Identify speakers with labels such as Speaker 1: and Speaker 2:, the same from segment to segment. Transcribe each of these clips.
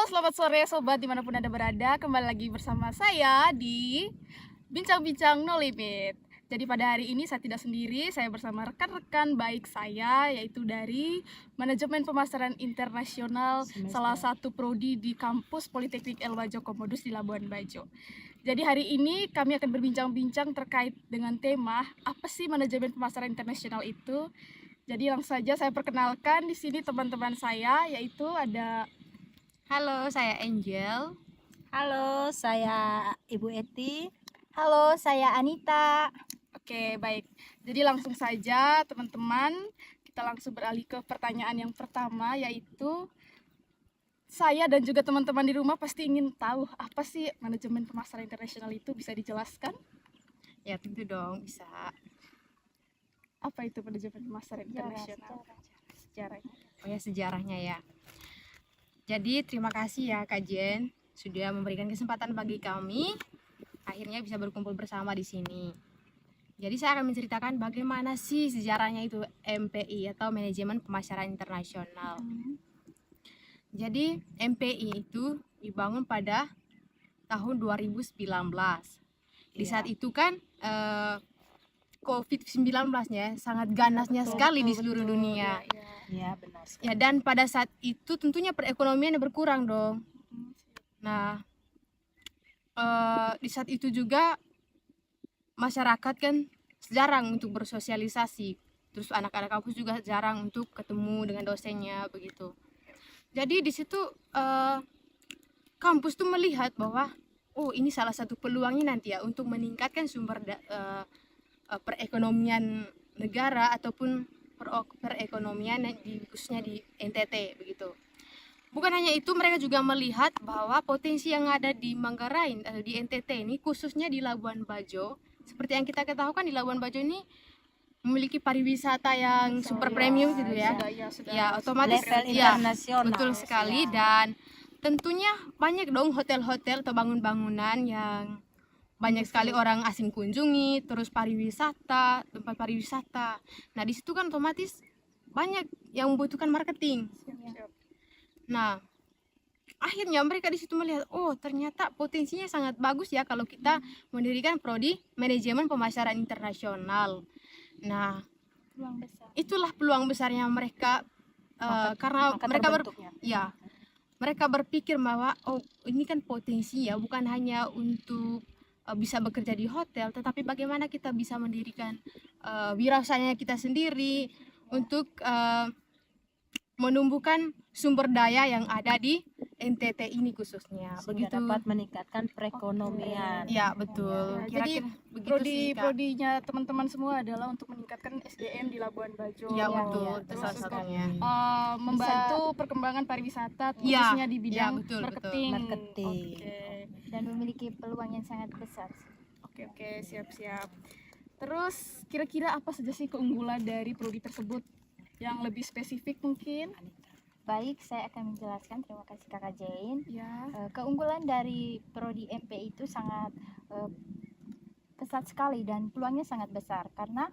Speaker 1: selamat sore sobat dimanapun Anda berada. Kembali lagi bersama saya di Bincang-Bincang No Limit. Jadi pada hari ini saya tidak sendiri, saya bersama rekan-rekan baik saya, yaitu dari Manajemen Pemasaran Internasional, salah satu prodi di kampus Politeknik Elwajo Komodus di Labuan Bajo. Jadi hari ini kami akan berbincang-bincang terkait dengan tema apa sih manajemen pemasaran internasional itu. Jadi langsung saja saya perkenalkan di sini teman-teman saya, yaitu ada.
Speaker 2: Halo, saya Angel.
Speaker 3: Halo, saya Ibu Eti.
Speaker 4: Halo, saya Anita.
Speaker 1: Oke, baik. Jadi langsung saja teman-teman, kita langsung beralih ke pertanyaan yang pertama, yaitu saya dan juga teman-teman di rumah pasti ingin tahu apa sih manajemen pemasaran internasional itu, bisa dijelaskan?
Speaker 2: Ya tentu dong, bisa.
Speaker 1: Apa itu manajemen pemasaran internasional? Sejarahnya.
Speaker 2: Oh ya, sejarahnya ya. Jadi terima kasih ya Kak Jen sudah memberikan kesempatan bagi kami akhirnya bisa berkumpul bersama di sini. Jadi saya akan menceritakan bagaimana sih sejarahnya itu MPI atau Manajemen Pemasaran Internasional. Jadi MPI itu dibangun pada tahun 2019. Di saat itu kan COVID-19 ya sangat ganasnya sekali di seluruh dunia.
Speaker 3: Ya, benar sekali.
Speaker 2: Ya, dan pada saat itu tentunya perekonomian berkurang dong. Nah, di saat itu juga masyarakat kan jarang untuk bersosialisasi. Terus anak-anak kampus juga jarang untuk ketemu dengan dosennya begitu. Jadi di situ kampus tuh melihat bahwa oh ini salah satu peluangnya nanti ya untuk meningkatkan sumber perekonomian negara ataupun perekonomian khususnya di NTT begitu. Bukan hanya itu, mereka juga melihat bahwa potensi yang ada di Manggarai atau di NTT ini khususnya di Labuan Bajo. Seperti yang kita ketahui kan di Labuan Bajo ini memiliki pariwisata yang super premium gitu ya. Ya, otomatis
Speaker 3: Level
Speaker 2: ya,
Speaker 3: internasional.
Speaker 2: betul sekali. Dan tentunya banyak dong hotel-hotel atau bangunan-bangunan yang banyak sekali orang asing kunjungi, terus pariwisata, tempat pariwisata. Nah, di situ kan otomatis banyak yang membutuhkan marketing. Nah, akhirnya mereka di situ melihat, oh ternyata potensinya sangat bagus ya kalau kita mendirikan prodi manajemen pemasaran internasional. Nah,
Speaker 4: Peluang besar.
Speaker 2: itulah peluang besarnya mereka karena mereka berpikir bahwa oh ini kan potensi ya, bukan hanya untuk bisa bekerja di hotel, tetapi bagaimana kita bisa mendirikan wirausaha kita sendiri untuk menumbuhkan sumber daya yang ada di NTT ini khususnya.
Speaker 3: Sehingga dapat meningkatkan perekonomian.
Speaker 2: Ya, betul.
Speaker 1: Jadi
Speaker 2: begitu sih, Kak.
Speaker 1: prodinya teman-teman semua adalah untuk meningkatkan SDM di Labuan Bajo.
Speaker 2: Ya, betul.
Speaker 1: Terus
Speaker 2: Salah
Speaker 1: untuk
Speaker 2: satunya.
Speaker 1: membantu perkembangan pariwisata
Speaker 2: Ya,
Speaker 1: khususnya di bidang
Speaker 2: betul,
Speaker 1: marketing.
Speaker 3: Marketing.
Speaker 1: Oke.
Speaker 4: Dan memiliki peluang yang sangat besar.
Speaker 1: Oke, siap-siap. Terus kira-kira apa saja sih keunggulan dari prodi tersebut yang lebih spesifik mungkin?
Speaker 4: Baik, saya akan menjelaskan. Terima kasih Kakak Jane.
Speaker 1: Ya.
Speaker 4: Keunggulan dari prodi MP itu sangat pesat sekali dan peluangnya sangat besar karena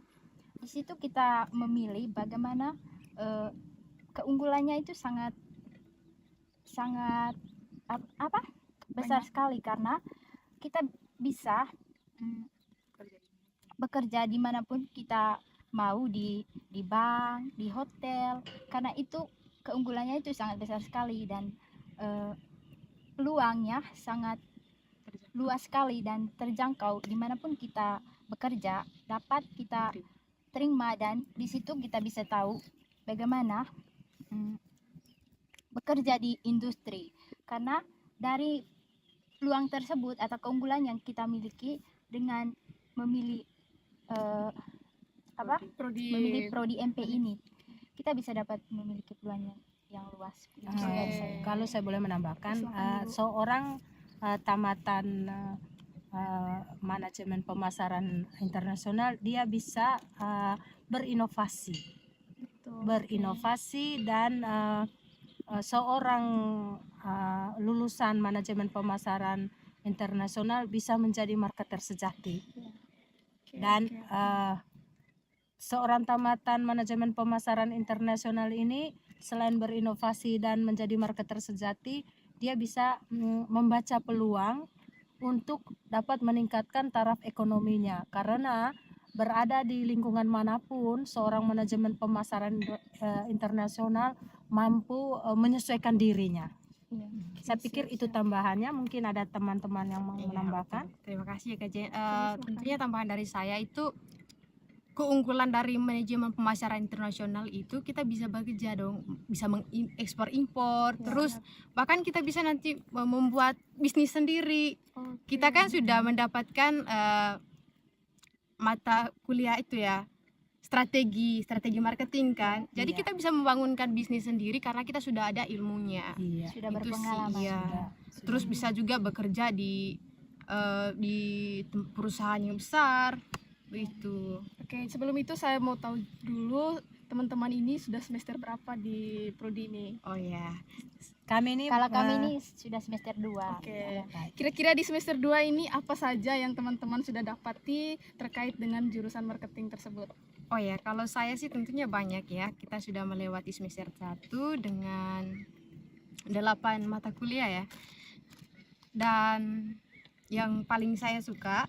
Speaker 4: di situ kita memilih bagaimana keunggulannya itu sangat besar sekali karena kita bisa bekerja dimanapun kita mau, di bank, di hotel, karena itu keunggulannya itu sangat besar sekali dan peluangnya sangat luas sekali dan terjangkau. Dimanapun kita bekerja dapat kita terima dan di situ kita bisa tahu bagaimana bekerja di industri, karena dari peluang tersebut atau keunggulan yang kita miliki dengan memilih memilih prodi MP ini, kita bisa dapat memiliki peluang yang luas.
Speaker 3: Kalau saya boleh menambahkan, seorang tamatan manajemen pemasaran internasional, dia bisa berinovasi. Dan seorang lulusan manajemen pemasaran internasional bisa menjadi marketer sejati. Dan seorang tamatan manajemen pemasaran internasional ini selain berinovasi dan menjadi marketer sejati, dia bisa membaca peluang untuk dapat meningkatkan taraf ekonominya, karena berada di lingkungan manapun seorang manajemen pemasaran internasional mampu menyesuaikan dirinya.
Speaker 4: Iya.
Speaker 3: Saya pikir itu tambahannya, mungkin ada teman-teman yang mau
Speaker 2: Iya,
Speaker 3: menambahkan.
Speaker 2: betul. Terima kasih ya Kak Jen.
Speaker 1: Silakan.
Speaker 2: Tentunya tambahan dari saya itu keunggulan dari manajemen pemasaran internasional itu kita bisa bekerja dong, bisa mengekspor impor, terus bahkan kita bisa nanti membuat bisnis sendiri. Kita kan sudah mendapatkan mata kuliah itu ya, strategi marketing kan. Jadi
Speaker 3: Iya.
Speaker 2: kita bisa membangunkan bisnis sendiri karena kita sudah ada ilmunya.
Speaker 3: Iya.
Speaker 4: Sudah
Speaker 2: Itu sih,
Speaker 4: berpengalaman.
Speaker 2: iya.
Speaker 3: Sudah.
Speaker 2: Terus bisa juga bekerja di perusahaan yang besar begitu.
Speaker 1: Oke, sebelum itu saya mau tahu dulu teman-teman ini sudah semester berapa di prodi ini?
Speaker 2: Oh ya,
Speaker 3: Kami ini
Speaker 4: Kalau kami ini sudah semester 2.
Speaker 1: Oke. Kira-kira di semester 2 ini apa saja yang teman-teman sudah dapati terkait dengan jurusan marketing tersebut?
Speaker 2: oh ya, kalau saya sih tentunya banyak ya. Kita sudah melewati semester 1 dengan 8 mata kuliah ya. Dan yang paling saya suka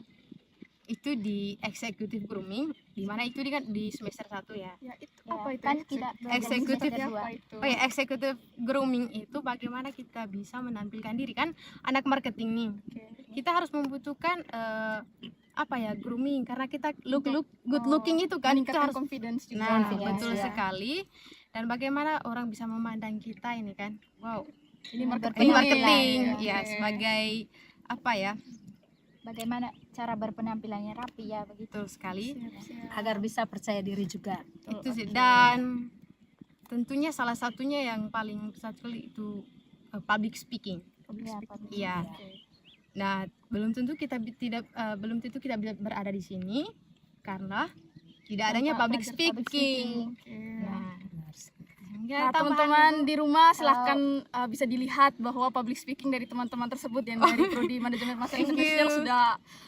Speaker 2: itu di executive grooming, di mana itu di semester 1 ya.
Speaker 1: Ya, itu
Speaker 4: Ya,
Speaker 1: apa itu?
Speaker 4: kan kita belajar di
Speaker 2: Eksekutif
Speaker 4: semester
Speaker 1: apa
Speaker 4: 2.
Speaker 1: itu?
Speaker 2: Oh ya, executive grooming itu bagaimana kita bisa menampilkan diri kan, anak marketing nih.
Speaker 1: Oke.
Speaker 2: Kita harus membutuhkan apa ya, grooming karena kita good
Speaker 1: Oh,
Speaker 2: looking itu kan, itu
Speaker 1: meningkatkan
Speaker 2: harus.
Speaker 1: confidence juga.
Speaker 2: Nah,
Speaker 4: Confidence,
Speaker 2: betul
Speaker 4: ya.
Speaker 2: sekali. Dan bagaimana orang bisa memandang kita ini kan, wow,
Speaker 1: Ini
Speaker 2: ini
Speaker 1: marketing.
Speaker 2: marketing
Speaker 1: Oke.
Speaker 2: ya, sebagai apa ya,
Speaker 4: Bagaimana cara berpenampilannya rapi ya begitu.
Speaker 2: betul sekali.
Speaker 1: Siap-siap.
Speaker 3: agar bisa percaya diri juga.
Speaker 2: Itu sih. Dan tentunya salah satunya yang paling satu itu public speaking.
Speaker 4: Ya, public
Speaker 2: Iya. Nah, belum tentu kita bisa berada di sini karena tidak adanya
Speaker 4: Tanpa
Speaker 2: public
Speaker 4: belajar public
Speaker 2: speaking.
Speaker 1: Oke.
Speaker 2: Nah,
Speaker 3: Benar.
Speaker 2: sehingga
Speaker 1: Nah,
Speaker 2: tambahan
Speaker 1: teman-teman
Speaker 2: itu-
Speaker 1: di rumah silahkan bisa dilihat bahwa public speaking dari teman-teman tersebut yang dari prodi manajemen pemasaran
Speaker 2: Thank
Speaker 1: internasional
Speaker 2: you.
Speaker 1: sudah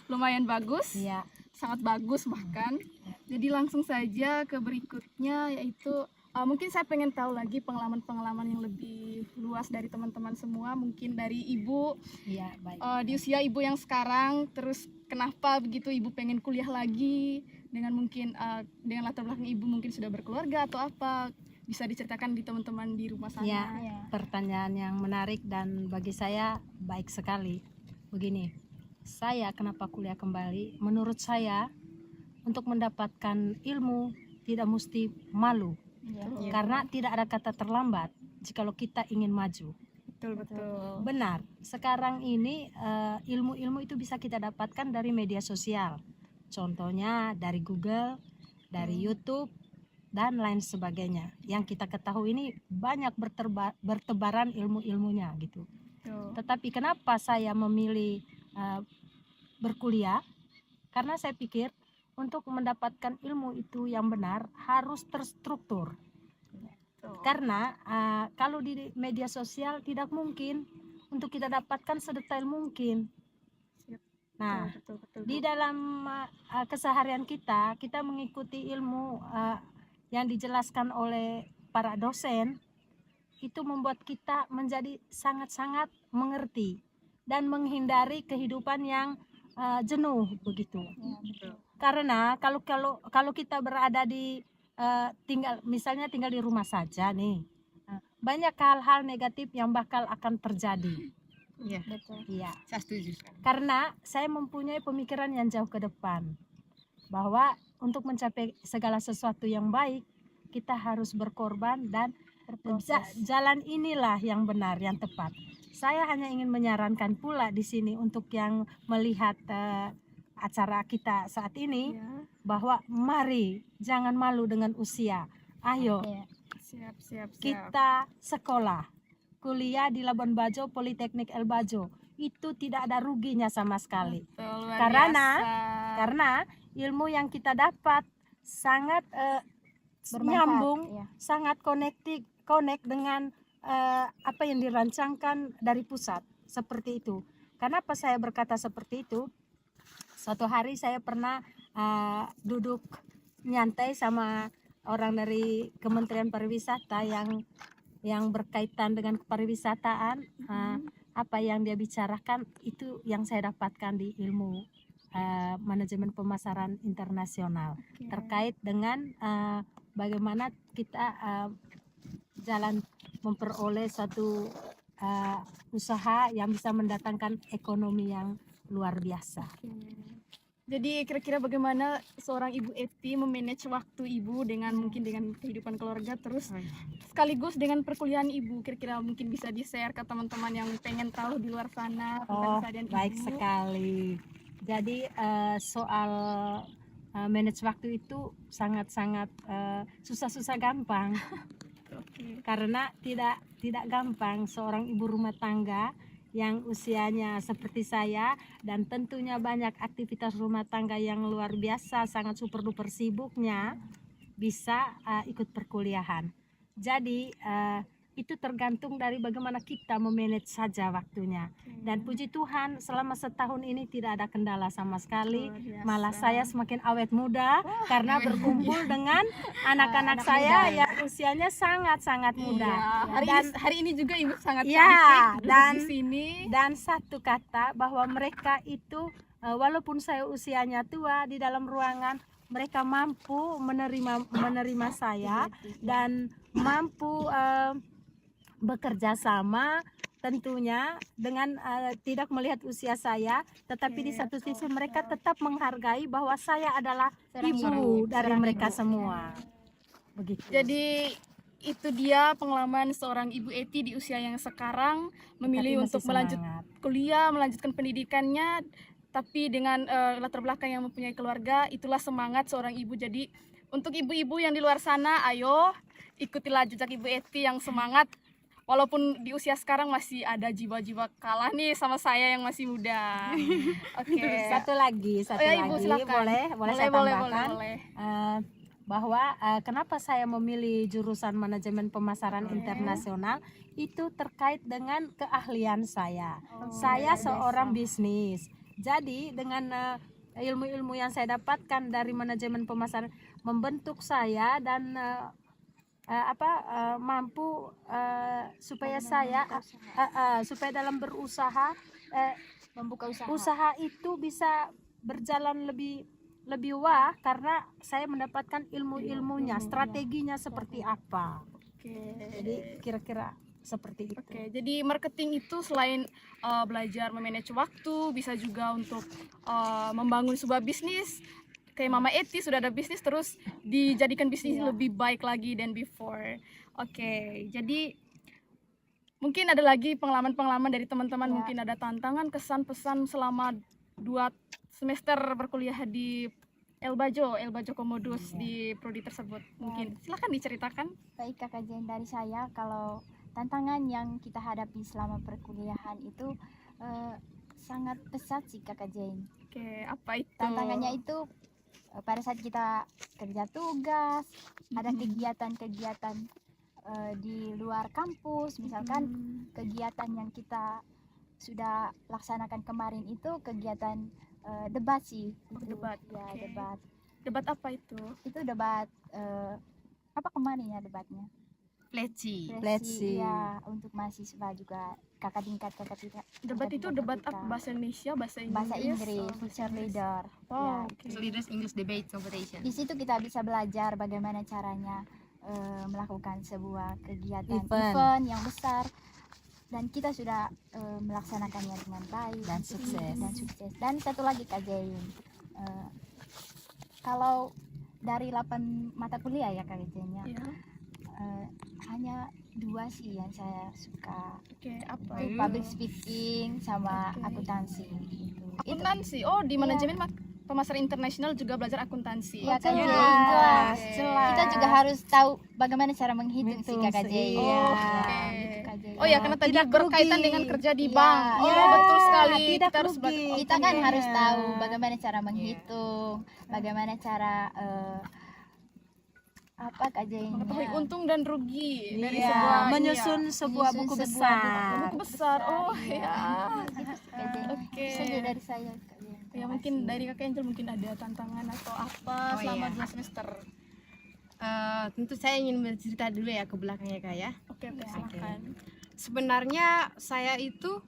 Speaker 1: lumayan bagus,
Speaker 3: Iya.
Speaker 1: sangat bagus bahkan. Jadi langsung saja ke berikutnya, yaitu mungkin saya pengen tahu lagi pengalaman-pengalaman yang lebih luas dari teman-teman semua, mungkin dari ibu
Speaker 3: Iya, baik.
Speaker 1: di usia ibu yang sekarang, terus kenapa begitu ibu pengen kuliah lagi dengan mungkin dengan latar belakang ibu mungkin sudah berkeluarga atau apa, bisa diceritakan di teman-teman di rumah sana.
Speaker 3: Iya.
Speaker 4: Ya.
Speaker 3: Pertanyaan yang menarik dan bagi saya baik sekali. Begini, saya kenapa kuliah kembali? Menurut saya, untuk mendapatkan ilmu tidak mesti malu,
Speaker 4: Iya.
Speaker 3: karena tidak ada kata terlambat jikalau kita ingin maju.
Speaker 1: Betul.
Speaker 3: Benar, sekarang ini ilmu-ilmu itu bisa kita dapatkan dari media sosial. Contohnya dari Google, dari YouTube, dan lain sebagainya. Yang kita ketahui ini banyak bertebaran ilmu-ilmunya gitu.
Speaker 1: Betul.
Speaker 3: Tetapi kenapa saya memilih berkuliah? Karena saya pikir untuk mendapatkan ilmu itu yang benar harus terstruktur.
Speaker 1: Betul.
Speaker 3: Karena kalau di media sosial tidak mungkin untuk kita dapatkan sedetail mungkin.
Speaker 1: Siap.
Speaker 3: Nah,
Speaker 1: Betul.
Speaker 3: di dalam keseharian kita mengikuti ilmu yang dijelaskan oleh para dosen, itu membuat kita menjadi sangat-sangat mengerti dan menghindari kehidupan yang jenuh begitu.
Speaker 4: Ya, betul.
Speaker 3: Karena kalau kita berada di misalnya tinggal di rumah saja nih, banyak hal-hal negatif yang bakal akan terjadi.
Speaker 2: Iya,
Speaker 4: Betul.
Speaker 3: Iya.
Speaker 2: saya setuju sekali.
Speaker 3: Karena saya mempunyai pemikiran yang jauh ke depan, bahwa untuk mencapai segala sesuatu yang baik kita harus berkorban dan jalan inilah yang benar, yang tepat. Saya hanya ingin menyarankan pula di sini untuk yang melihat acara kita saat ini,
Speaker 1: Ya.
Speaker 3: bahwa mari jangan malu dengan usia. Ayo
Speaker 4: Ya.
Speaker 1: Siap.
Speaker 3: kita sekolah, kuliah di Labuan Bajo, Politeknik El Bajo. Itu tidak ada ruginya sama sekali.
Speaker 1: Betul, luar
Speaker 3: Karena-
Speaker 1: biasa.
Speaker 3: Karena ilmu yang kita dapat sangat
Speaker 4: Bermanfaat,
Speaker 3: nyambung,
Speaker 4: ya.
Speaker 3: sangat connect dengan apa yang dirancangkan dari pusat, seperti itu. Kenapa saya berkata seperti itu? Suatu hari saya pernah duduk nyantai sama orang dari Kementerian Pariwisata yang berkaitan dengan pariwisataan, apa yang dia bicarakan itu yang saya dapatkan di ilmu manajemen pemasaran internasional terkait dengan bagaimana kita jalan memperoleh suatu usaha yang bisa mendatangkan ekonomi yang luar biasa.
Speaker 1: Jadi kira-kira bagaimana seorang Ibu Eti memanage waktu Ibu dengan mungkin dengan kehidupan keluarga terus sekaligus dengan perkuliahan Ibu, kira-kira mungkin bisa di-share ke teman-teman yang pengen tahu di luar sana tentang keseharian
Speaker 3: Baik
Speaker 1: Ibu.
Speaker 3: sekali. Jadi soal manage waktu itu sangat-sangat susah-susah gampang. Karena tidak gampang seorang ibu rumah tangga yang usianya seperti saya dan tentunya banyak aktivitas rumah tangga yang luar biasa, sangat super duper sibuknya, bisa ikut perkuliahan. Jadi itu tergantung dari bagaimana kita memanage saja waktunya. Dan puji Tuhan selama setahun ini tidak ada kendala sama sekali. Malah saya semakin awet muda karena berkumpul dengan anak-anak saya yang usianya sangat-sangat muda.
Speaker 1: Hari ini juga Ibu sangat
Speaker 3: Ya,
Speaker 1: cantik
Speaker 3: dan
Speaker 1: di sini.
Speaker 3: Dan satu kata bahwa mereka itu walaupun saya usianya tua, di dalam ruangan mereka mampu menerima saya dan mampu bekerja sama tentunya dengan tidak melihat usia saya, tetapi di satu sisi mereka tetap menghargai bahwa saya adalah ibu dari mereka semua. Begitu.
Speaker 1: Jadi itu dia pengalaman seorang Ibu Eti di usia yang sekarang memilih
Speaker 3: Tapi
Speaker 1: untuk
Speaker 3: masih
Speaker 1: melanjut
Speaker 3: semangat.
Speaker 1: kuliah, melanjutkan pendidikannya, tapi dengan latar belakang yang mempunyai keluarga. Itulah semangat seorang ibu. Jadi untuk ibu-ibu yang di luar sana, ayo ikutilah jejak Ibu Eti yang semangat. Walaupun di usia sekarang masih ada jiwa-jiwa kalah nih sama saya yang masih muda. Oke.
Speaker 3: Satu lagi,
Speaker 1: Ibu, silakan.
Speaker 3: boleh saya tambahkan.
Speaker 1: Boleh.
Speaker 3: Bahwa kenapa saya memilih jurusan manajemen pemasaran internasional itu terkait dengan keahlian saya. Saya seorang bisnis. Jadi dengan ilmu-ilmu yang saya dapatkan dari manajemen pemasaran membentuk saya dan mampu supaya saya supaya dalam berusaha
Speaker 4: Membuka
Speaker 3: usaha itu bisa berjalan lebih wah karena saya mendapatkan ilmu-ilmunya, strateginya seperti apa. Jadi kira-kira seperti itu.
Speaker 1: Oke, jadi marketing itu selain belajar memanage waktu, bisa juga untuk membangun sebuah bisnis. Kayak Mama Eti sudah ada bisnis, terus dijadikan bisnis lebih baik lagi than before. Oke, jadi mungkin ada lagi pengalaman-pengalaman dari teman-teman, mungkin ada tantangan, kesan, pesan selama 2 semester berkuliah di Elbajo Komodus di prodi tersebut. Mungkin silakan diceritakan.
Speaker 4: Baik Kakak Jen, dari saya kalau tantangan yang kita hadapi selama perkuliahan itu sangat pesat sih Kakak Jen.
Speaker 1: Oke, apa itu?
Speaker 4: Tantangannya itu pada saat kita kerja tugas, ada kegiatan-kegiatan di luar kampus, misalkan kegiatan yang kita sudah laksanakan kemarin itu kegiatan debat sih.
Speaker 1: Debat.
Speaker 4: Ya,
Speaker 1: Oke.
Speaker 4: debat
Speaker 1: Apa itu?
Speaker 4: itu debat apa kemarin ya debatnya?
Speaker 2: Pleci.
Speaker 4: Ya, untuk mahasiswa juga kakak tingkat.
Speaker 1: Debat itu debat apa? Bahasa Indonesia, bahasa Inggris?
Speaker 4: Bahasa Inggris,
Speaker 1: Oh,
Speaker 4: future leader.
Speaker 1: Wow,
Speaker 4: Ya,
Speaker 1: oke.
Speaker 2: Leaders English Debate Competition.
Speaker 4: di situ kita bisa belajar bagaimana caranya melakukan sebuah kegiatan
Speaker 3: Event.
Speaker 4: yang besar dan kita sudah melaksanakannya dengan baik
Speaker 3: Dan sukses.
Speaker 4: Dan satu lagi Kak Jain, kalau dari 8 mata kuliah ya Kak Jain ya,
Speaker 1: Iya.
Speaker 4: hanya 2 sih yang saya suka,
Speaker 1: Oke, apa
Speaker 4: itu
Speaker 1: itu?
Speaker 4: public speaking sama
Speaker 1: Oke.
Speaker 4: akuntansi gitu.
Speaker 1: Akuntansi. Oh, di manajemen pemasaran internasional juga belajar akuntansi.
Speaker 4: Iya Kak Jain,
Speaker 3: jelas,
Speaker 4: jelas.
Speaker 3: jelas.
Speaker 4: Kita juga harus tahu bagaimana cara menghitung sih Kak Jain.
Speaker 3: Iya.
Speaker 4: Gitu, Kak Jain.
Speaker 1: Oh ya, karena tadi
Speaker 3: Tidak
Speaker 1: berkaitan
Speaker 3: rugi.
Speaker 1: dengan kerja di
Speaker 4: Iya.
Speaker 1: bank. Oh,
Speaker 3: Iya,
Speaker 1: betul sekali.
Speaker 3: tidak
Speaker 1: Kita harus
Speaker 3: rugi.
Speaker 4: Kita kan
Speaker 3: Iya.
Speaker 4: harus tahu bagaimana cara menghitung, bagaimana cara apa Kak Jain?
Speaker 1: mengetahui untung dan rugi dari
Speaker 3: Iya,
Speaker 1: sebuah
Speaker 3: menyusun sebuah
Speaker 4: Menyusun
Speaker 3: buku
Speaker 4: sebuah
Speaker 3: besar.
Speaker 1: buku besar. Oh
Speaker 4: Iya.
Speaker 1: ya.
Speaker 4: Kak Jain.
Speaker 1: Oke.
Speaker 4: Itu saja dari saya Kak Jain.
Speaker 1: Ya mungkin dari Kakak Angel mungkin ada tantangan atau apa
Speaker 2: Oh,
Speaker 1: selama
Speaker 2: iya.
Speaker 1: 2 semester.
Speaker 2: tentu saya ingin bercerita dulu ya ke belakangnya Kak ya.
Speaker 1: Oke,
Speaker 4: Ya.
Speaker 1: silakan.
Speaker 2: Sebenarnya saya itu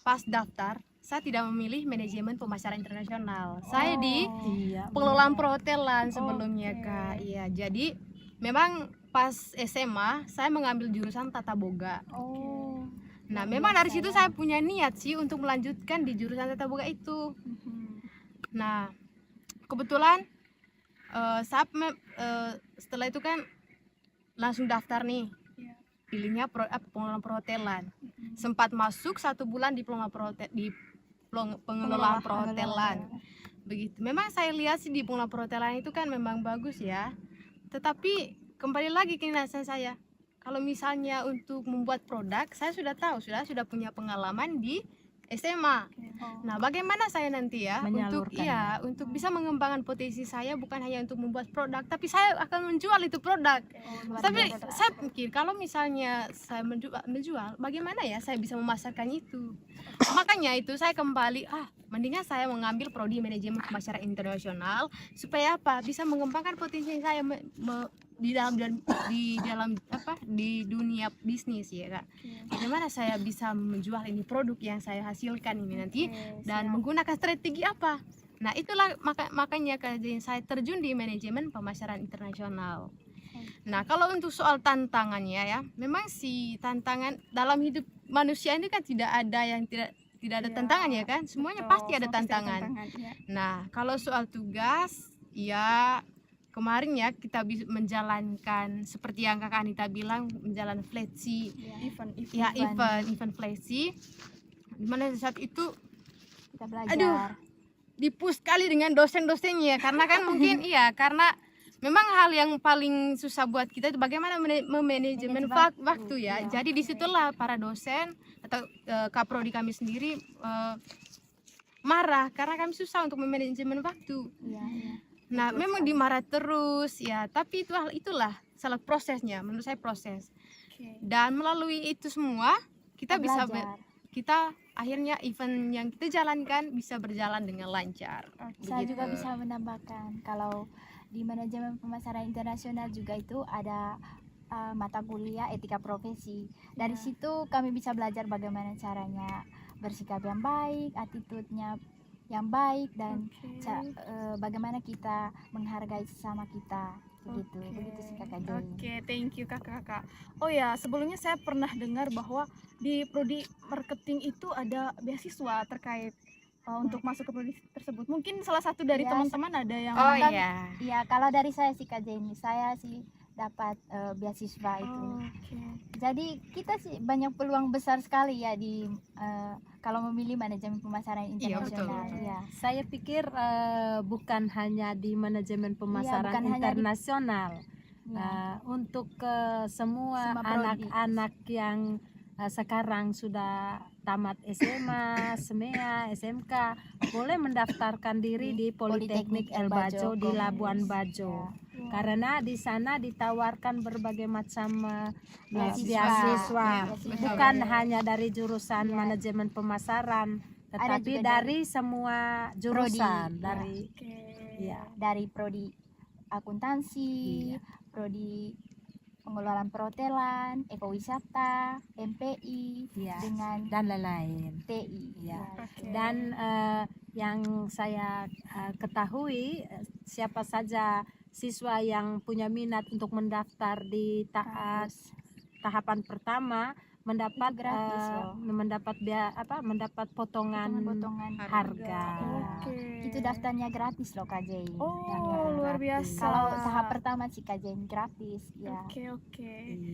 Speaker 2: pas daftar saya tidak memilih manajemen pemasaran internasional. Saya di
Speaker 3: Iya.
Speaker 2: pengelolaan perhotelan sebelumnya
Speaker 1: Oke.
Speaker 2: Kak. Iya, jadi memang pas SMA saya mengambil jurusan tata boga.
Speaker 4: Oh.
Speaker 2: Nah,
Speaker 4: Luar
Speaker 2: memang dari
Speaker 4: biasa
Speaker 2: situ
Speaker 4: ya.
Speaker 2: saya punya niat sih untuk melanjutkan di jurusan tata boga itu. Nah, kebetulan setelah itu kan langsung daftar nih.
Speaker 1: Iya.
Speaker 2: Pilihnya pengelolaan perhotelan. Sempat masuk 1 bulan di pengelolaan perhotelan. Begitu. Memang saya lihat sih di pengelolaan perhotelan itu kan memang bagus ya. Tetapi kembali lagi ke inatan saya. Kalau misalnya untuk membuat produk, saya sudah tahu, sudah punya pengalaman di SMA. Nah, bagaimana saya nanti ya untuk
Speaker 3: Menyalurkannya.
Speaker 2: untuk bisa mengembangkan potensi saya bukan hanya untuk membuat produk, tapi saya akan menjual itu produk.
Speaker 4: Luar
Speaker 2: Tapi
Speaker 4: biasa.
Speaker 2: saya pikir kalau misalnya saya menjual, bagaimana ya saya bisa memasarkan itu? Makanya itu saya kembali, mendingan saya mengambil prodi manajemen pemasaran internasional supaya apa? Bisa mengembangkan potensi saya di dunia bisnis ya Kak. Bagaimana saya bisa menjual ini produk yang saya hasilkan ini nanti dan menggunakan strategi apa? Nah, itulah makanya saya terjun di manajemen pemasaran internasional. Nah, kalau untuk soal tantangannya ya, memang si tantangan dalam hidup manusia ini kan tidak ada yang tidak ada tantangan ya kan? Semuanya pasti ada tantangan. Nah, kalau soal tugas, ya kemarin ya kita bisa menjalankan seperti yang Kakak Anita bilang, menjalankan flexi, event flexi. Dimana saat itu
Speaker 4: Kita belajar.
Speaker 2: Aduh. dipush sekali dengan dosen-dosennya karena kan mungkin karena memang hal yang paling susah buat kita itu bagaimana memanajemen waktu ya.
Speaker 4: Iya.
Speaker 2: Jadi disitulah para dosen atau kaprodi kami sendiri marah karena kami susah untuk memanajemen waktu.
Speaker 4: Iya, iya.
Speaker 2: Nah, memang dimarah terus ya, tapi itulah salah prosesnya, menurut saya proses. Dan melalui itu semua kita bisa
Speaker 4: belajar.
Speaker 2: kita akhirnya event yang kita jalankan bisa berjalan dengan lancar.
Speaker 4: Saya juga
Speaker 2: Begitu.
Speaker 4: bisa menambahkan kalau di manajemen pemasaran internasional juga itu ada mata kuliah etika profesi. Dari situ kami bisa belajar bagaimana caranya bersikap yang baik, attitude-nya yang baik dan bagaimana kita menghargai sesama kita. Begitu sih Kakak Jane.
Speaker 1: Oke, thank you kakak. Oh ya, sebelumnya saya pernah dengar bahwa di prodi marketing itu ada beasiswa terkait untuk masuk ke prodi tersebut. Mungkin salah satu dari
Speaker 4: Iya,
Speaker 1: teman-teman ada yang
Speaker 2: Oh
Speaker 1: menonton.
Speaker 2: iya.
Speaker 4: Iya, kalau dari saya sih Kak Jane, saya sih dapat beasiswa itu.
Speaker 1: Oke.
Speaker 4: Jadi kita sih banyak peluang besar sekali ya di kalau memilih manajemen pemasaran
Speaker 2: Iya, betul.
Speaker 4: internasional. Iya.
Speaker 3: Saya pikir bukan hanya di manajemen pemasaran
Speaker 4: bukan hanya di-
Speaker 3: internasional,
Speaker 4: Iya.
Speaker 3: untuk semua
Speaker 4: Semua prodi.
Speaker 3: anak-anak yang sekarang sudah tamat SMA, SMEA, SMK boleh mendaftarkan diri di Politeknik El Bajo di Labuan Bajo.
Speaker 4: Ya.
Speaker 3: Karena di sana ditawarkan berbagai macam
Speaker 4: Beasiswa.
Speaker 3: beasiswa,
Speaker 2: betul.
Speaker 3: bukan hanya dari jurusan
Speaker 4: Iya.
Speaker 3: manajemen pemasaran, tetapi
Speaker 4: juga
Speaker 3: dari semua jurusan,
Speaker 4: Prodi.
Speaker 3: dari
Speaker 1: Oke.
Speaker 3: ya.
Speaker 4: Dari prodi akuntansi,
Speaker 3: Iya.
Speaker 4: prodi pengelolaan perhotelan, ekowisata, MPI,
Speaker 3: Iya.
Speaker 4: dengan
Speaker 3: dan lain-lain.
Speaker 4: TI.
Speaker 3: Iya.
Speaker 1: Oke.
Speaker 3: Dan yang saya ketahui, siapa saja siswa yang punya minat untuk mendaftar di tahapan pertama mendapat
Speaker 4: Itu gratis loh.
Speaker 3: mendapat potongan
Speaker 4: Potongan
Speaker 3: harga.
Speaker 1: Oke.
Speaker 4: Itu daftarnya gratis loh Kak Jane.
Speaker 1: Oh, luar
Speaker 3: gratis.
Speaker 1: biasa.
Speaker 4: Kalau tahap pertama sih Kak Jane gratis ya.
Speaker 1: Oke.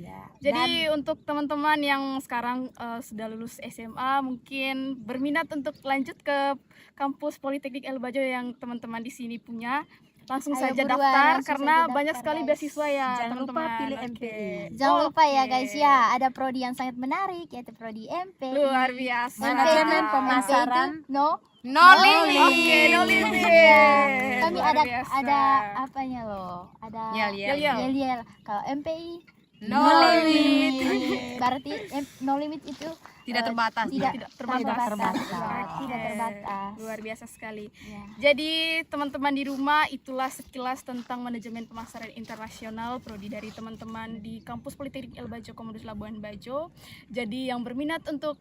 Speaker 3: Iya.
Speaker 1: Jadi untuk teman-teman yang sekarang sudah lulus SMA mungkin berminat untuk lanjut ke kampus Politeknik El Bajo yang teman-teman di sini punya, langsung
Speaker 4: Ayo
Speaker 1: saja
Speaker 4: buruan,
Speaker 1: daftar
Speaker 4: langsung
Speaker 1: karena
Speaker 4: saja
Speaker 1: banyak
Speaker 4: daftar,
Speaker 1: sekali
Speaker 4: guys.
Speaker 1: beasiswa ya
Speaker 3: Jangan
Speaker 1: teman-teman.
Speaker 3: lupa pilih
Speaker 1: Oke.
Speaker 3: MPI.
Speaker 4: Jangan lupa ya
Speaker 1: Oke.
Speaker 4: guys ya, ada prodi yang sangat menarik yaitu prodi MPI.
Speaker 1: Luar biasa.
Speaker 3: Manajemen
Speaker 4: MPI
Speaker 3: pemasaran.
Speaker 4: itu no
Speaker 2: No limit.
Speaker 1: Oke, no limit.
Speaker 4: kami
Speaker 1: Luar
Speaker 4: ada
Speaker 1: biasa.
Speaker 4: ada apanya loh, ada
Speaker 2: Yel-yel.
Speaker 1: Yel-yel.
Speaker 4: yel-yel. Kalau MPI
Speaker 2: No limit.
Speaker 4: Berarti no limit itu
Speaker 2: Tidak terbatas.
Speaker 4: tidak
Speaker 1: terbatas.
Speaker 4: Tidak terbatas.
Speaker 1: Luar biasa sekali.
Speaker 4: Ya.
Speaker 1: Jadi teman-teman di rumah, itulah sekilas tentang manajemen pemasaran internasional prodi dari teman-teman di kampus Politeknik El Bajo Komodus Labuan Bajo. Jadi yang berminat untuk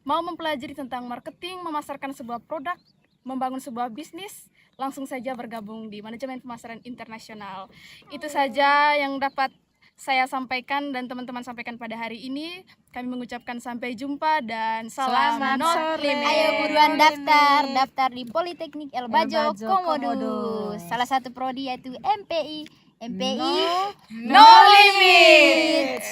Speaker 1: mau mempelajari tentang marketing, memasarkan sebuah produk, membangun sebuah bisnis, langsung saja bergabung di manajemen pemasaran internasional. Itu saja yang dapat saya sampaikan dan teman-teman sampaikan pada hari ini. Kami mengucapkan sampai jumpa dan salam
Speaker 3: Selamat
Speaker 1: no
Speaker 3: sore.
Speaker 1: limit.
Speaker 4: Ayo buruan daftar di Politeknik El Bajo
Speaker 3: Bajo
Speaker 4: Komodus.
Speaker 3: Komodus.
Speaker 4: Salah satu prodi yaitu MPI.
Speaker 1: No limit.